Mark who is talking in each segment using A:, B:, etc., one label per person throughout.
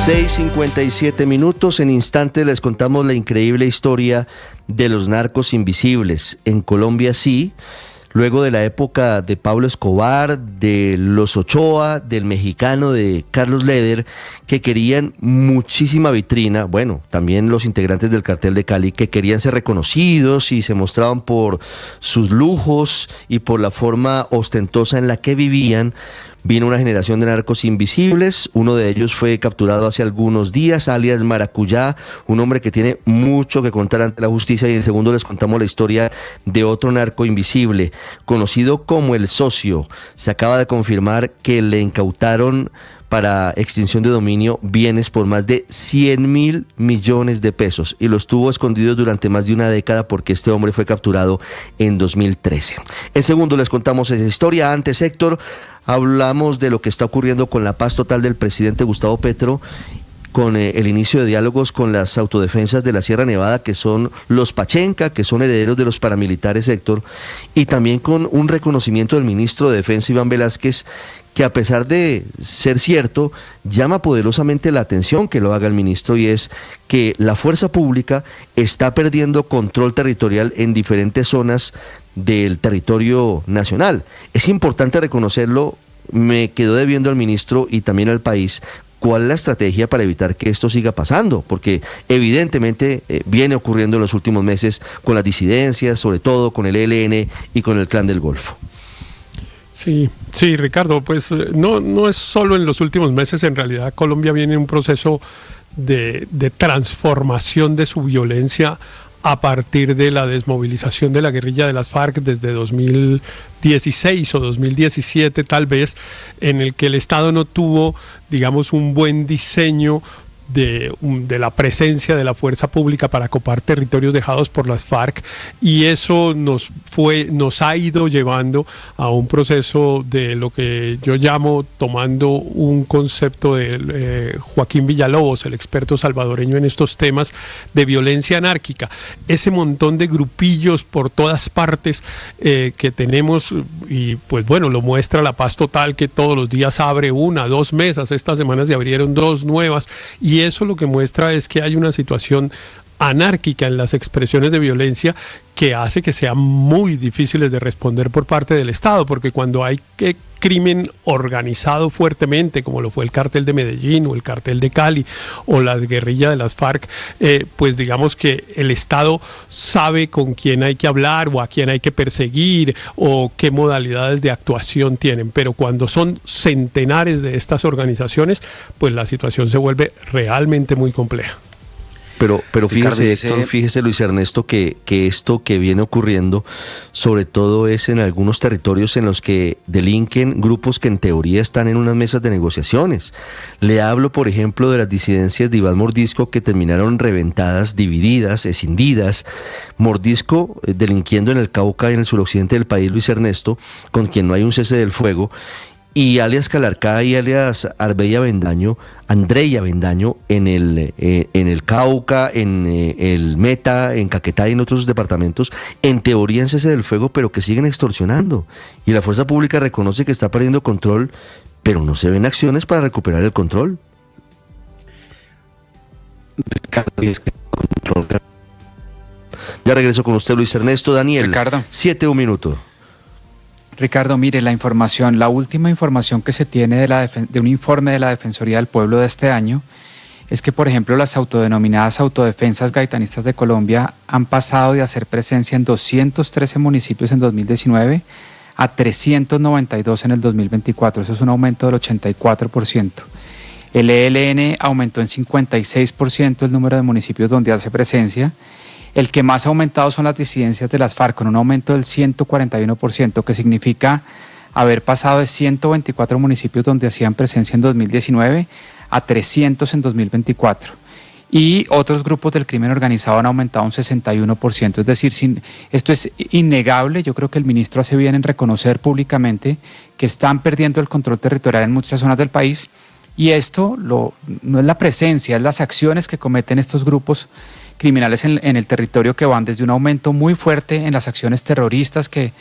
A: 6:57. En instantes les contamos la increíble historia de los narcos invisibles. En Colombia sí, luego de la época de Pablo Escobar, de los Ochoa, del mexicano de Carlos Leder, que querían muchísima vitrina. Bueno, también los integrantes del cartel de Cali, que querían ser reconocidos y se mostraban por sus lujos y por la forma ostentosa en la que vivían. Vino una generación de narcos invisibles. Uno de ellos fue capturado hace algunos días, alias Maracuyá, un hombre que tiene mucho que contar ante la justicia. Y en segundo les contamos la historia de otro narco invisible, conocido como El Socio. Se acaba de confirmar que le incautaron para extinción de dominio bienes por más de 100.000 millones de pesos y los tuvo escondidos durante más de una década porque este hombre fue capturado en 2013. En segundo les contamos esa historia. Antes, Héctor, hablamos de lo que está ocurriendo con la paz total del presidente Gustavo Petro, con el inicio de diálogos con las autodefensas de la Sierra Nevada, que son los Pachenca, que son herederos de los paramilitares, Héctor, y también con un reconocimiento del ministro de Defensa, Iván Velázquez, que a pesar de ser cierto, llama poderosamente la atención que lo haga el ministro, y es que la fuerza pública está perdiendo control territorial en diferentes zonas del territorio nacional. Es importante reconocerlo. Me quedó debiendo al ministro y también al país cuál es la estrategia para evitar que esto siga pasando, porque evidentemente viene ocurriendo en los últimos meses con las disidencias, sobre todo con el ELN y con el Clan del Golfo.
B: Sí, Ricardo, pues no es solo en los últimos meses. En realidad Colombia viene en un proceso de transformación de su violencia a partir de la desmovilización de la guerrilla de las FARC desde 2016 o 2017 tal vez, en el que el Estado no tuvo, digamos, un buen diseño de la presencia de la fuerza pública para copar territorios dejados por las FARC, y eso nos ha ido llevando a un proceso de lo que yo llamo, tomando un concepto de Joaquín Villalobos, el experto salvadoreño en estos temas, de violencia anárquica. Ese montón de grupillos por todas partes que tenemos, y pues bueno, lo muestra la paz total, que todos los días abre 1, 2 mesas. Estas semanas se abrieron 2 nuevas, y eso lo que muestra es que hay una situación anárquica en las expresiones de violencia que hace que sean muy difíciles de responder por parte del Estado, porque cuando hay crimen organizado fuertemente, como lo fue el cartel de Medellín o el cartel de Cali o la guerrilla de las FARC, pues digamos que el Estado sabe con quién hay que hablar o a quién hay que perseguir o qué modalidades de actuación tienen, pero cuando son centenares de estas organizaciones, pues la situación se vuelve realmente muy compleja.
A: Pero fíjese,
C: Ricardo,
A: Héctor, fíjese, Luis Ernesto, que esto que viene ocurriendo, sobre todo es en algunos territorios en los que delinquen grupos que en teoría están en unas mesas de negociaciones. Le hablo, por ejemplo, de las disidencias de Iván Mordisco, que terminaron reventadas, divididas, escindidas. Mordisco delinquiendo en el Cauca y en el suroccidente del país, Luis Ernesto, con quien no hay un cese del fuego, y alias Calarcá y alias Andreya Avendaño en el Cauca, en el Meta, en Caquetá y en otros departamentos, en teoría en cese del fuego, pero que siguen extorsionando. Y la fuerza pública reconoce que está perdiendo control, pero no se ven acciones para recuperar el control. Ya regreso con usted, Luis Ernesto. Daniel,
C: Ricardo.
A: 7, 1 minuto.
C: Ricardo, mire, la última información que se tiene de un informe de la Defensoría del Pueblo de este año es que, por ejemplo, las autodenominadas autodefensas gaitanistas de Colombia han pasado de hacer presencia en 213 municipios en 2019 a 392 en el 2024. Eso es un aumento del 84%. El ELN aumentó en 56% el número de municipios donde hace presencia. El que más ha aumentado son las disidencias de las FARC, con un aumento del 141%, que significa haber pasado de 124 municipios donde hacían presencia en 2019 a 300 en 2024. Y otros grupos del crimen organizado han aumentado un 61%. Es decir, esto es innegable. Yo creo que el ministro hace bien en reconocer públicamente que están perdiendo el control territorial en muchas zonas del país. Y esto no es la presencia, es las acciones que cometen estos grupos criminales en el territorio, que van desde un aumento muy fuerte en las acciones terroristas que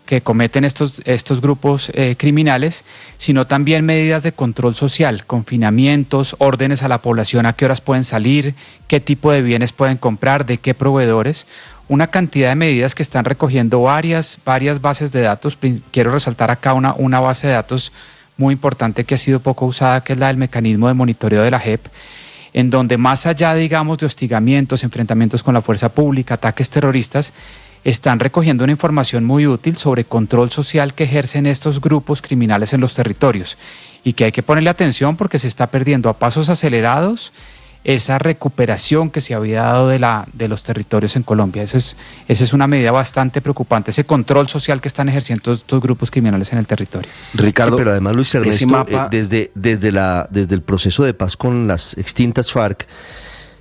C: que cometen estos grupos criminales, sino también medidas de control social, confinamientos, órdenes a la población a qué horas pueden salir, qué tipo de bienes pueden comprar, de qué proveedores, una cantidad de medidas que están recogiendo varias bases de datos. Quiero resaltar acá una base de datos muy importante que ha sido poco usada, que es la del mecanismo de monitoreo de la JEP, en donde más allá, digamos, de hostigamientos, enfrentamientos con la fuerza pública, ataques terroristas, están recogiendo una información muy útil sobre control social que ejercen estos grupos criminales en los territorios y que hay que ponerle atención porque se está perdiendo a pasos acelerados esa recuperación que se había dado de los territorios en Colombia. Esa es una medida bastante preocupante, ese control social que están ejerciendo estos grupos criminales en el territorio.
A: Ricardo, sí, pero además, Luis Ernesto, desde el proceso de paz con las extintas FARC,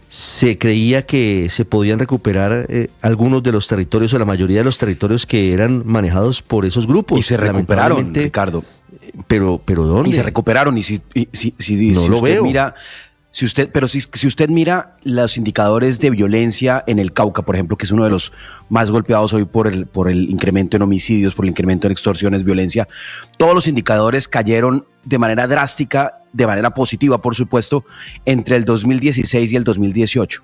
A: se creía que se podían recuperar algunos de los territorios o la mayoría de los territorios que eran manejados por esos grupos.
D: Y se recuperaron, Ricardo.
A: Pero ¿dónde?
D: Y se recuperaron, y si
A: no lo
D: usted
A: veo.
D: Mira... Si usted mira los indicadores de violencia en el Cauca, por ejemplo, que es uno de los más golpeados hoy por el incremento en homicidios, por el incremento en extorsiones, violencia, todos los indicadores cayeron de manera drástica, de manera positiva, por supuesto, entre el 2016 y el 2018.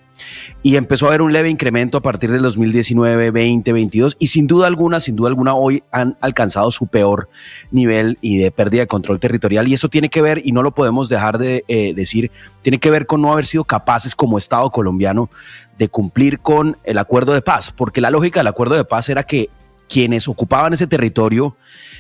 D: Y empezó a haber un leve incremento a partir del 2019, 20, 22, y sin duda alguna, hoy han alcanzado su peor nivel y de pérdida de control territorial. Y eso tiene que ver, y no lo podemos dejar de decir, tiene que ver con no haber sido capaces como Estado colombiano de cumplir con el acuerdo de paz, porque la lógica del acuerdo de paz era que quienes ocupaban ese territorio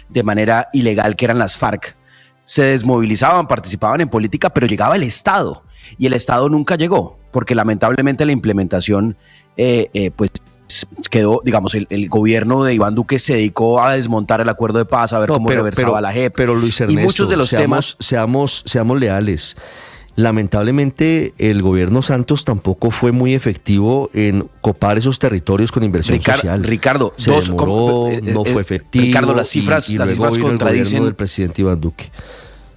D: de manera ilegal, que eran las FARC, se desmovilizaban, participaban en política, pero llegaba el Estado, y el Estado nunca llegó, porque lamentablemente la implementación pues quedó, digamos, el gobierno de Iván Duque se dedicó a desmontar el acuerdo de paz, a ver cómo reversaba la JEP.
A: Pero Luis Ernesto,
D: y muchos de los temas...
A: Seamos leales. Lamentablemente el gobierno Santos tampoco fue muy efectivo en copar esos territorios con inversión social.
D: Ricardo,
A: no fue efectivo.
D: Ricardo, las cifras
A: contradicen del presidente Iván Duque.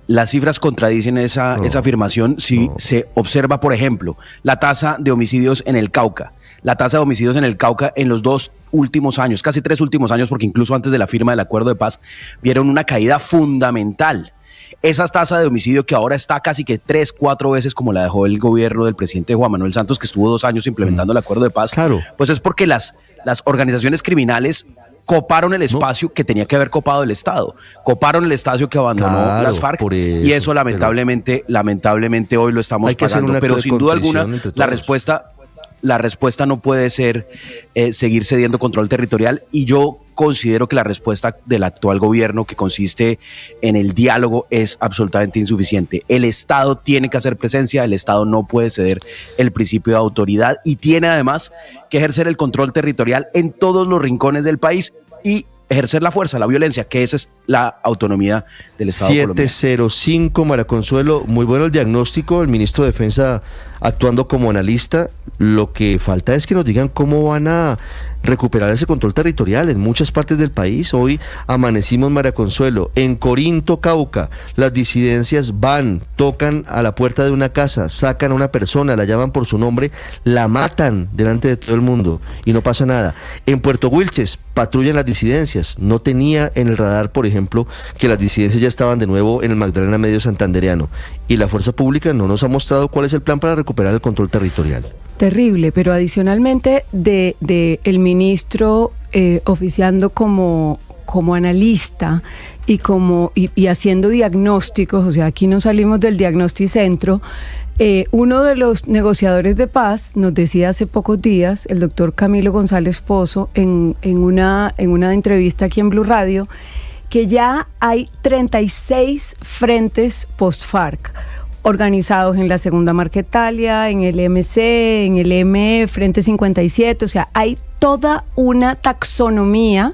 D: Las cifras contradicen esa afirmación si se observa, por ejemplo, la tasa de homicidios en el Cauca. La tasa de homicidios en el Cauca en los 2 últimos años, casi 3 últimos años, porque incluso antes de la firma del acuerdo de paz, vieron una caída fundamental. Esa tasa de homicidio que ahora está casi que 3-4 veces como la dejó el gobierno del presidente Juan Manuel Santos, que estuvo 2 años implementando el acuerdo de paz,
A: claro,
D: pues es porque las organizaciones criminales coparon el espacio que tenía que haber copado el Estado, coparon el espacio que abandonó las FARC, y eso lamentablemente hoy lo estamos pagando, pero sin duda alguna la respuesta no puede ser seguir cediendo control territorial, y yo considero que la respuesta del actual gobierno, que consiste en el diálogo, es absolutamente insuficiente. El Estado tiene que hacer presencia, el Estado no puede ceder el principio de autoridad y tiene además que ejercer el control territorial en todos los rincones del país y ejercer la fuerza, la violencia, que esa es la autonomía del Estado colombiano.
A: 705, María Consuelo, muy bueno el diagnóstico, el ministro de Defensa actuando como analista. Lo que falta es que nos digan cómo van a recuperar ese control territorial en muchas partes del país. Hoy amanecimos, María Consuelo, en Corinto, Cauca, las disidencias van, tocan a la puerta de una casa, sacan a una persona, la llaman por su nombre, la matan delante de todo el mundo y no pasa nada. En Puerto Wilches patrullan las disidencias. No tenía en el radar, por ejemplo, que las disidencias ya estaban de nuevo en el Magdalena Medio santandereano, y la fuerza pública no nos ha mostrado cuál es el plan para recuperar el control territorial.
E: Terrible, pero adicionalmente de el ministro oficiando como analista y haciendo diagnósticos, o sea, aquí no salimos del diagnosticentro. Uno de los negociadores de paz nos decía hace pocos días, el doctor Camilo González Pozo, en una entrevista aquí en Blue Radio, que ya hay 36 frentes post-FARC organizados en la Segunda Marquetalia, en el MC, en el ME, Frente 57, o sea, hay toda una taxonomía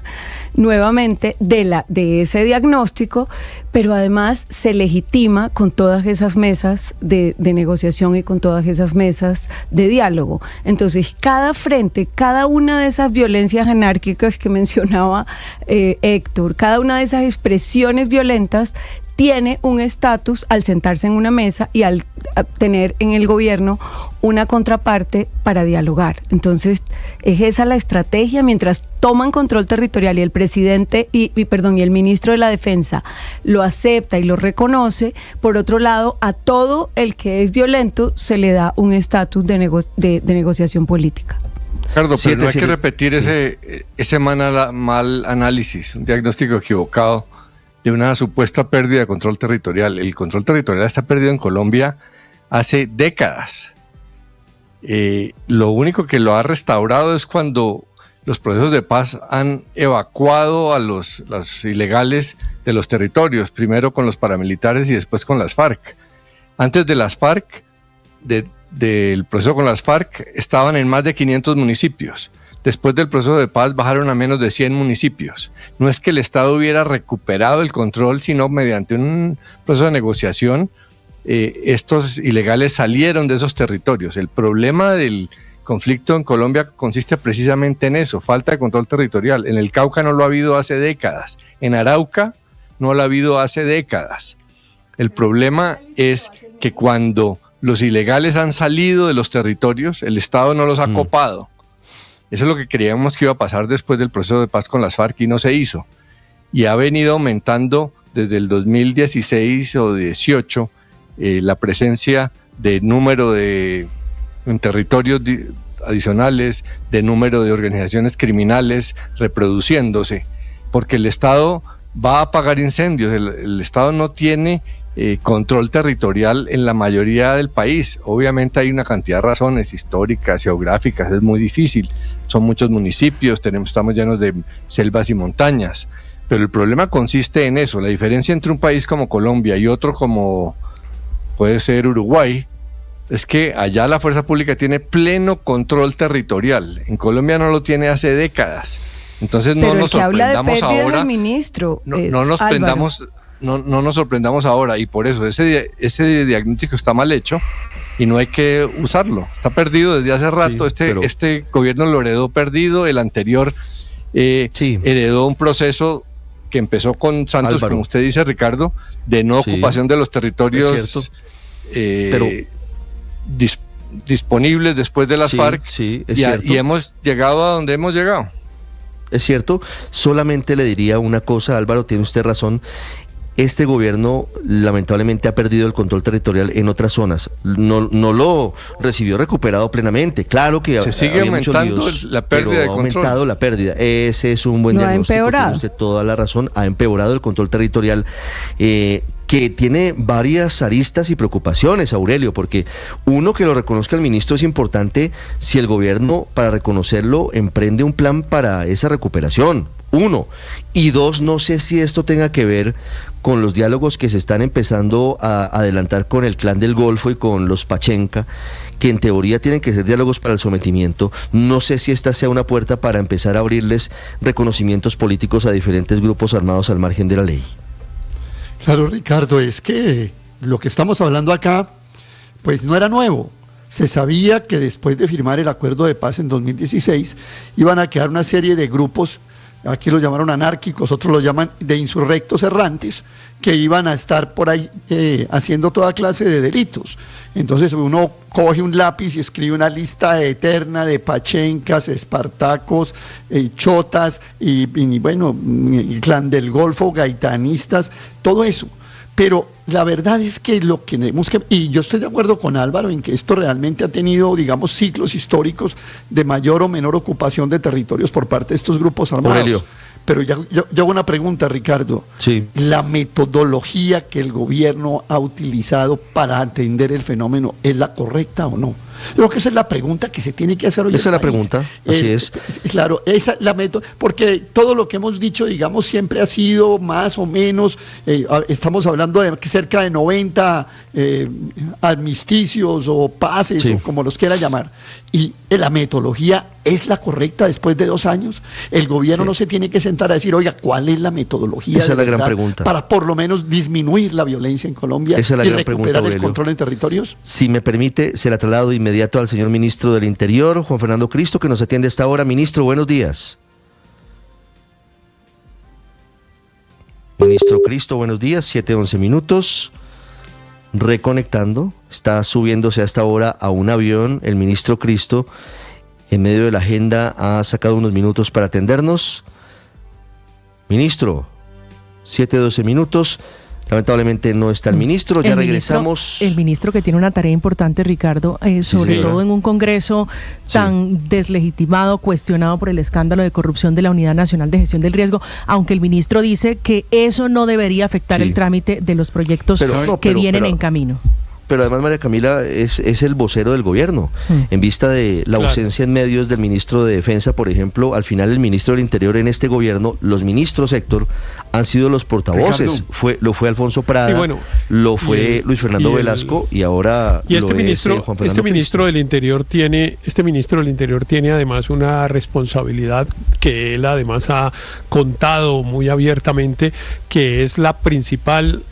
E: nuevamente de ese diagnóstico, pero además se legitima con todas esas mesas de negociación y con todas esas mesas de diálogo. Entonces, cada frente, cada una de esas violencias anárquicas que mencionaba Héctor, cada una de esas expresiones violentas tiene un estatus al sentarse en una mesa y al tener en el gobierno una contraparte para dialogar. Entonces, es esa la estrategia. Mientras toman control territorial y el presidente y el ministro de la Defensa lo acepta y lo reconoce, por otro lado, a todo el que es violento se le da un estatus de negociación política.
F: Ricardo, pero no hay que repetir ese mal análisis, un diagnóstico equivocado de una supuesta pérdida de control territorial. El control territorial está perdido en Colombia hace décadas. Lo único que lo ha restaurado es cuando los procesos de paz han evacuado a los ilegales de los territorios, primero con los paramilitares y después con las FARC. Antes de las FARC, del proceso con las FARC, estaban en más de 500 municipios. Después del proceso de paz bajaron a menos de 100 municipios. No es que el Estado hubiera recuperado el control, sino mediante un proceso de negociación, estos ilegales salieron de esos territorios. El problema del conflicto en Colombia consiste precisamente en eso, falta de control territorial. En el Cauca no lo ha habido hace décadas. En Arauca no lo ha habido hace décadas. El problema es que cuando los ilegales han salido de los territorios, el Estado no los ha copado. Eso es lo que creíamos que iba a pasar después del proceso de paz con las FARC y no se hizo. Y ha venido aumentando desde el 2016 o 18 la presencia de número en territorios adicionales, de número de organizaciones criminales reproduciéndose, porque el Estado va a apagar incendios. El Estado no tiene control territorial en la mayoría del país. Obviamente hay una cantidad de razones históricas, geográficas, es muy difícil. Son muchos municipios, estamos llenos de selvas y montañas. Pero el problema consiste en eso. La diferencia entre un país como Colombia y otro como puede ser Uruguay es que allá la fuerza pública tiene pleno control territorial. En Colombia no lo tiene hace décadas. Entonces no nos sorprendamos ahora. Ministro, no nos sorprendamos ahora, y por eso ese diagnóstico está mal hecho y no hay que usarlo. Está perdido desde hace rato. Este gobierno lo heredó perdido. El anterior heredó un proceso que empezó con Santos, Álvaro, como usted dice, Ricardo, de no ocupación de los territorios disponibles después de las FARC, y hemos llegado a donde hemos llegado.
A: Es cierto. Solamente le diría una cosa, Álvaro, tiene usted razón. Este gobierno lamentablemente ha perdido el control territorial en otras zonas. No lo recibió recuperado plenamente. Claro que
F: se sigue aumentando la pérdida de control.
A: Ha aumentado la pérdida. Ese es un buen diagnóstico. Ha empeorado. Tiene usted toda la razón. Ha empeorado el control territorial, que tiene varias aristas y preocupaciones, Aurelio, porque uno, que lo reconozca el ministro es importante si el gobierno, para reconocerlo, emprende un plan para esa recuperación. Uno. Y dos, no sé si esto tenga que ver con los diálogos que se están empezando a adelantar con el Clan del Golfo y con los Pachenca, que en teoría tienen que ser diálogos para el sometimiento. No sé si esta sea una puerta para empezar a abrirles reconocimientos políticos a diferentes grupos armados al margen de la ley.
G: Claro, Ricardo, es que lo que estamos hablando acá, pues no era nuevo. Se sabía que después de firmar el acuerdo de paz en 2016, iban a quedar una serie de grupos, aquí lo llamaron anárquicos, otros lo llaman de insurrectos errantes, que iban a estar por ahí haciendo toda clase de delitos. Entonces uno coge un lápiz y escribe una lista eterna de pachencas, espartacos, chotas y bueno, el Clan del Golfo, gaitanistas, todo eso. Pero la verdad es que lo que tenemos que, y yo estoy de acuerdo con Álvaro en que esto realmente ha tenido, digamos, ciclos históricos de mayor o menor ocupación de territorios por parte de estos grupos armados. Aurelio. Pero yo hago una pregunta, Ricardo.
A: Sí.
G: ¿La metodología que el gobierno ha utilizado para atender el fenómeno es la correcta o no? Creo que esa es la pregunta que se tiene que hacer hoy.
A: Esa es la pregunta, así es.
G: Claro, esa es la porque todo lo que hemos dicho, digamos, siempre ha sido más o menos, estamos hablando de cerca de 90 armisticios o pases, o como los quiera llamar. Y la metodología es la correcta después de 2 años. El gobierno no se tiene que sentar a decir, oiga, ¿cuál es la metodología?
A: Esa es la gran pregunta.
G: Para por lo menos disminuir la violencia en Colombia y recuperar el control en territorios.
A: Si me permite, se la traslado de inmediato al señor ministro del Interior, Juan Fernando Cristo, que nos atiende hasta ahora. Ministro, buenos días. Ministro Cristo, buenos días, 7:11 minutos. Reconectando, está subiéndose a esta hora a un avión el ministro Cristo. En medio de la agenda ha sacado unos minutos para atendernos. Ministro, 7:12 minutos. Lamentablemente no está el ministro, ya regresamos.
H: El ministro que tiene una tarea importante, Ricardo, sobre todo en un Congreso tan deslegitimado, cuestionado por el escándalo de corrupción de la Unidad Nacional de Gestión del Riesgo, aunque el ministro dice que eso no debería afectar el trámite de los proyectos que vienen en camino.
A: Pero además María Camila es el vocero del gobierno. En vista de la ausencia en medios del ministro de Defensa, por ejemplo, al final el ministro del Interior en este gobierno, los ministros, Héctor, han sido los portavoces. Lo fue Alfonso Prada, lo fue Luis Fernando Velasco y ahora
B: Juan Fernando Este ministro del Interior tiene además una responsabilidad que él además ha contado muy abiertamente, que es la principal,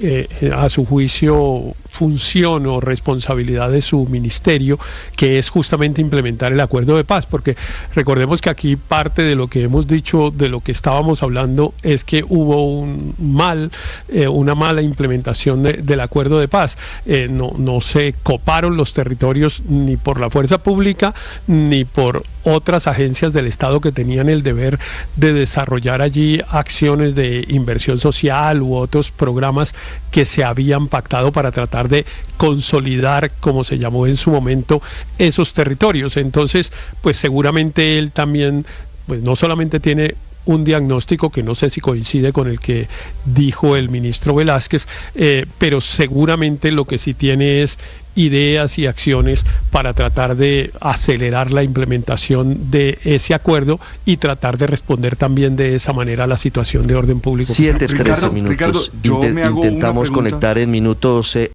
B: a su juicio, función o responsabilidad de su ministerio, que es justamente implementar el acuerdo de paz, porque recordemos que aquí parte de lo que hemos dicho, de lo que estábamos hablando, es que hubo una mala implementación del acuerdo de paz. No se coparon los territorios ni por la fuerza pública ni por otras agencias del Estado que tenían el deber de desarrollar allí acciones de inversión social u otros programas que se habían pactado para tratar de consolidar, como se llamó en su momento, esos territorios. Entonces, pues seguramente él también, pues no solamente tiene un diagnóstico que no sé si coincide con el que dijo el ministro Velázquez, pero seguramente lo que sí tiene es ideas y acciones para tratar de acelerar la implementación de ese acuerdo y tratar de responder también de esa manera a la situación de orden público.
A: 7:13 minutos.
I: Ricardo, yo me hago
A: intentamos conectar en minutos